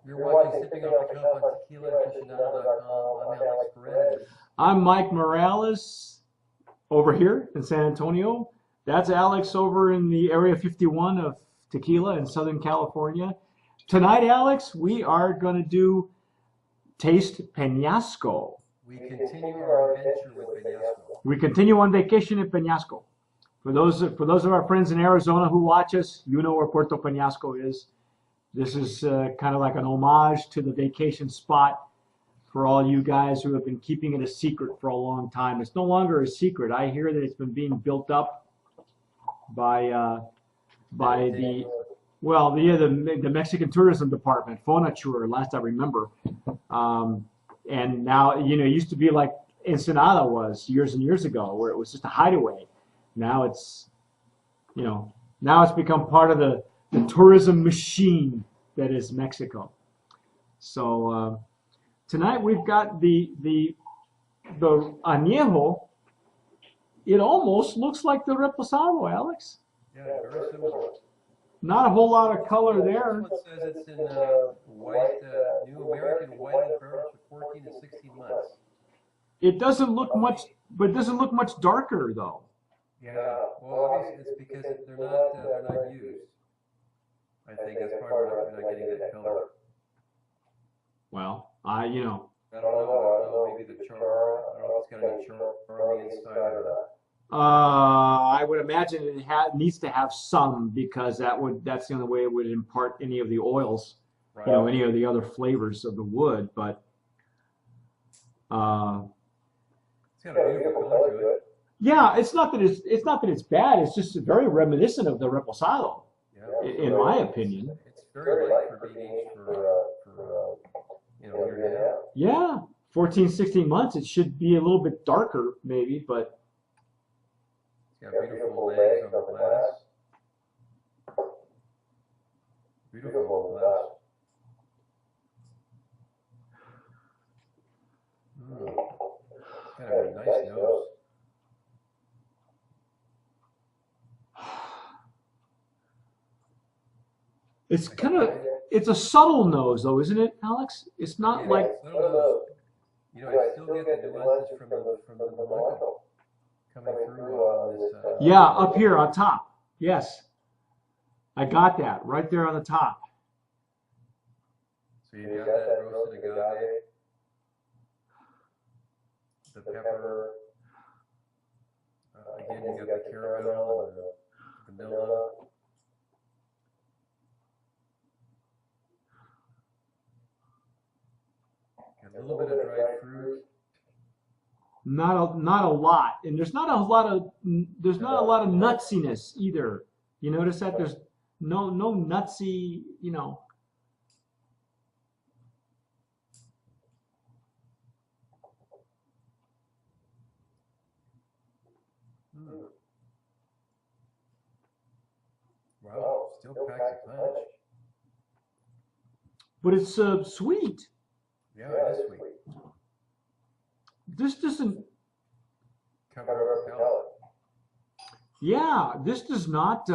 You're watching Sipping Off the Cuff on TequilaAficionado.com. I'm Alex Perez. I'm Mike Morales over here in San Antonio. That's Alex over in the Area 51 of Tequila in Southern California. Tonight, Alex, we are going to taste Penasco. We continue our adventure with Penasco. We continue on vacation in Penasco. For those of our friends in Arizona who watch us, you know where Puerto Penasco is. This is kind of like an homage to the vacation spot for all you guys who have been keeping it a secret for a long time. It's no longer a secret. I hear that it's been being built up by the Mexican Tourism Department, Fonatur, last I remember. And now, it used to be like Ensenada was years and years ago, where it was just a hideaway. Now it's become part of the tourism machine that is Mexico. So tonight we've got the Anejo. It almost looks like the Reposado, Alex. Yeah, very similar. Not a whole lot of color there. This one says it's in white, New American white barrels for 14 to 16 months. It doesn't look much, but it doesn't look much darker though. Yeah, well, obviously it's because they're not used. I think that's part of why they're not getting that color. Well, I don't know, maybe the char, I don't know if it's got any char on the inside or not. I would imagine it needs to have some, because that's the only way it would impart any of the oils, right. Any of the other flavors of the wood. But it's got a beautiful color to it. Yeah, it's not that it's bad. It's just very reminiscent of the Reposado, in my opinion. It's very light for being aged for a year and a half. Yeah, 14, 16 months. It should be a little bit darker, maybe, but. It's got beautiful legs on the glass. Beautiful glass. Got a nice nose. It's a subtle nose, though, isn't it, Alex? It's not like. I still get the nuances from the blanco coming through this. Yeah, up here on top. Yes, I got that right there on the top. So you got that roasted agave, the pepper. Again, you got the caramel and the vanilla. A little bit of dried fruit. Not a lot, and there's not a lot of nutsiness either. You notice that there's no nutsy, Wow, still packs a punch. But it's sweet. Yeah, it is sweet. This doesn't. Cover up the palate. Yeah, this does not.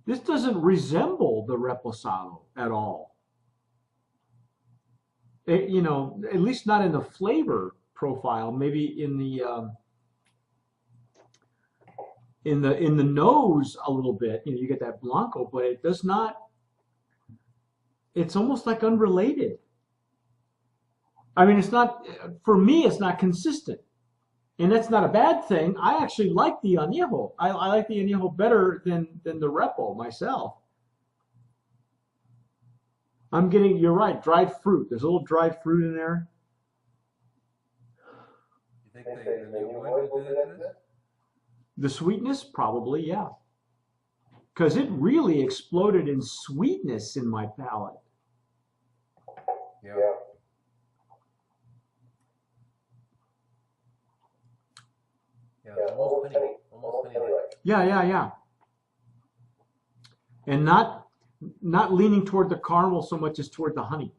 This doesn't resemble the Reposado at all. At least not in the flavor profile. Maybe in the nose a little bit. You get that blanco, but it does not. It's almost like unrelated. I mean, it's not, for me, it's not consistent. And that's not a bad thing. I actually like the Anejo. I like the Anejo better than the Repo myself. You're right, dried fruit. There's a little dried fruit in there. You think the new one will do that? The sweetness? Probably, yeah. Because it really exploded in sweetness in my palate. Yeah. Yeah, almost honey-like. Yeah. And not leaning toward the caramel so much as toward the honey.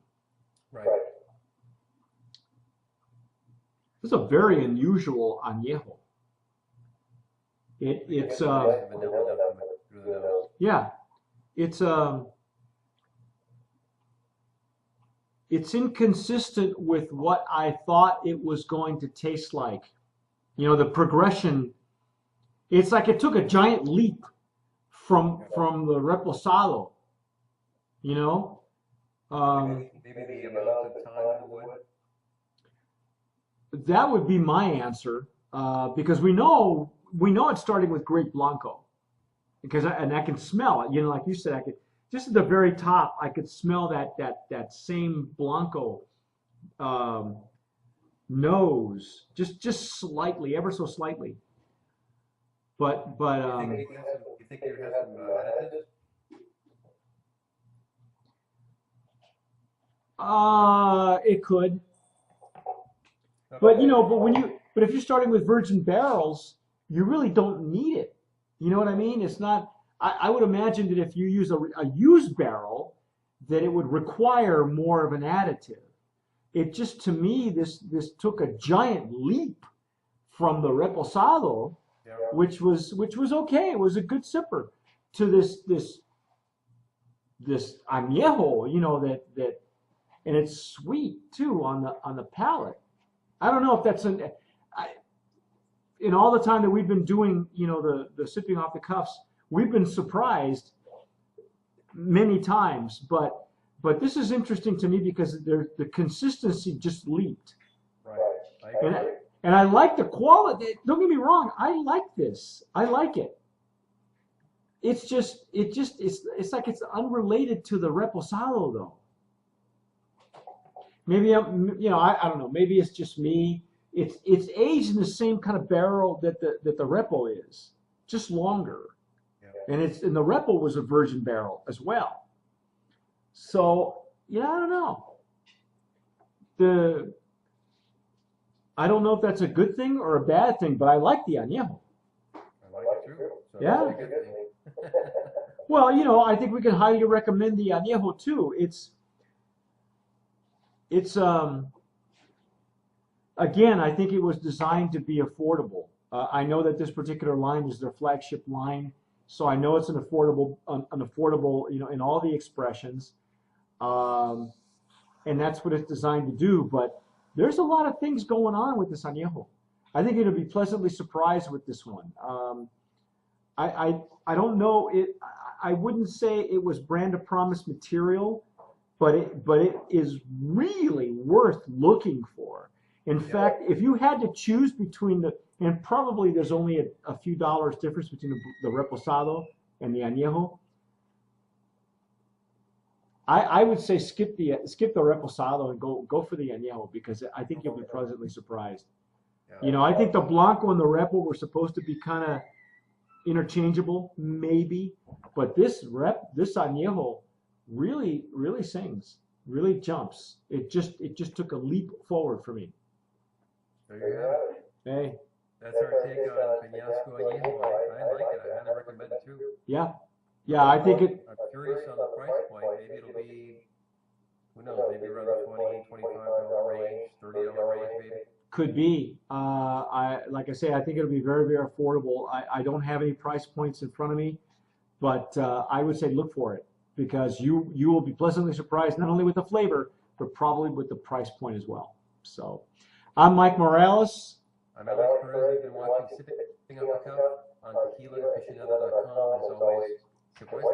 Right. This is a very unusual añejo. It's yeah, it's it's inconsistent with what I thought it was going to taste like. You know, the progression. It's like it took a giant leap from the reposado. You know, Maybe the amount of time in the wood. that would be my answer because we know it's starting with grape blanco because I can smell it. You know, like you said, I could just at the very top, I could smell that same blanco um, nose, just slightly, ever so slightly. But You think it has some additives? it could. Okay. But if you're starting with virgin barrels, you really don't need it. You know what I mean? It's not. I would imagine that if you use a used barrel, that it would require more of an additive. It just to me this took a giant leap from the reposado, Yeah. which was okay. It was a good sipper to this añejo, and it's sweet too on the palate. I don't know if that's in all the time that we've been doing, the sipping off the cuffs, we've been surprised many times, but this is interesting to me because the consistency just leaped. Right. I And agree. and I like the quality. Don't get me wrong, I like this. I like it. It's like it's unrelated to the reposado though. Maybe I don't know. Maybe it's just me. It's aged in the same kind of barrel that the repo is, just longer. Yeah. And the repo was a virgin barrel as well. So I don't know. The I don't know if that's a good thing or a bad thing, but I like the añejo. I like it too. So Yeah. that's a good thing. Well, I think we can highly recommend the añejo too. It's again, I think it was designed to be affordable. I know that this particular line is their flagship line, so I know it's an affordable, in all the expressions, um, and that's what it's designed to do. But there's a lot of things going on with this añejo. I think it'll be pleasantly surprised with this one. I don't know it. I wouldn't say it was brand of promise material, but it is really worth looking for. In fact, if you had to choose between and probably there's only a few dollars difference between the reposado and the añejo, I would say skip the reposado and go for the añejo because I think you'll be pleasantly surprised. Yeah. I think the blanco and the repo were supposed to be kind of interchangeable, maybe, but this añejo really sings, really jumps. It just took a leap forward for me. There you have it. Hey, That's our take on Penasco Anejo. I like it. I highly recommend it too. yeah, I think it I'm curious on the price point. Maybe it'll be, who knows, maybe around the $20, $25 range, $30 range maybe. could be. Like I say, I think it'll be very, very affordable. I don't have any price points in front of me, but I would say look for it because you will be pleasantly surprised not only with the flavor, but probably with the price point as well. So, I'm Mike Morales. I'm Alex Perez. You've been watching Sipping Up the Cup on TequilaAficionado.com. As always, sip wisely.